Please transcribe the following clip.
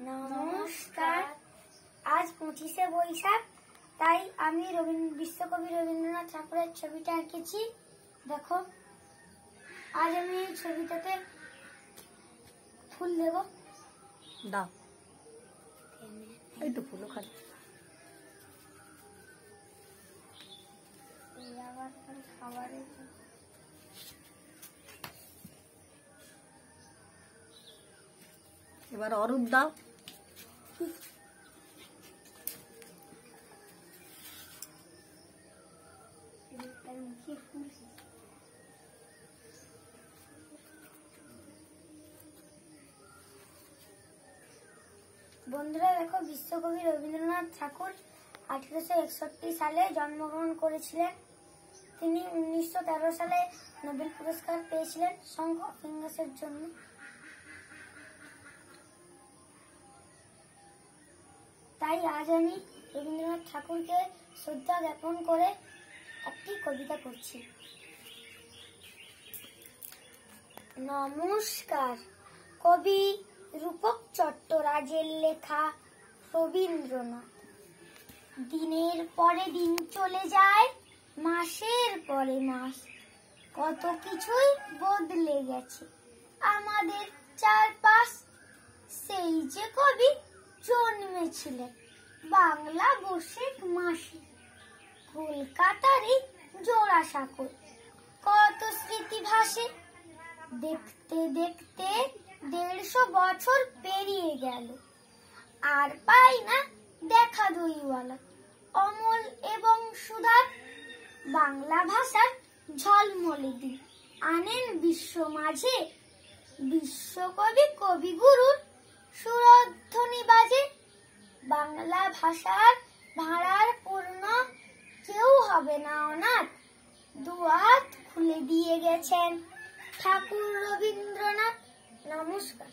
নমস্কার। আজ 25শে বৈশাখ, তাই আমি বিশ্বকবি রবীন্দ্রনাথ ঠাকুরের ছবিটা এঁকেছি। দেখো, আজ আমি এই ছবিটাতে ফুল দেব। দাও, একটু ফুলও খালি। এবার অরূপ দাও। বন্ধুরা দেখো, বিশ্বকবি রবীন্দ্রনাথ ঠাকুর 1861 সালে জন্মগ্রহণ করেছিলেন। তিনি 1913 সালে নোবেল পুরস্কার পেয়েছিলেন সং অফ ইংলিশের জন্য। তাই আজ আমি রবীন্দ্রনাথ ঠাকুরকে শ্রদ্ধা জ্ঞাপন করে একটি কবিতা করছি। নমস্কার। কবি রূপক চট্টরাজের লেখা রবীন্দ্রনাথ। দিনের পরে দিন চলে যায়, মাসের পরে মাস, কত কিছুই বদলে গেছে আমাদের চারপাশ। সেই যে কবি জন্মেছিলেন বাংলা বৈশাখ মাসে, কলকাতারই জোড়াসাঁকোয় কত স্মৃতি ভাসে। দেখতে দেখতে 150 বছর পেরিয়ে গেল, আর পাই না দেখা দইওয়ালা অমল এবং সুধার। বাংলা ভাষার ঝলমলে দিন আনেন বিশ্ব মাঝে, বিশ্বকবি কবিগুরুর সুরধ্বনি বাজে। বাংলা ভাষার ভাড়ার পূর্ণ কেউ হবে না অনাথ, দুহাত খুলে দিয়ে গেছেন ঠাকুর রবীন্দ্রনাথ। নমস্কার।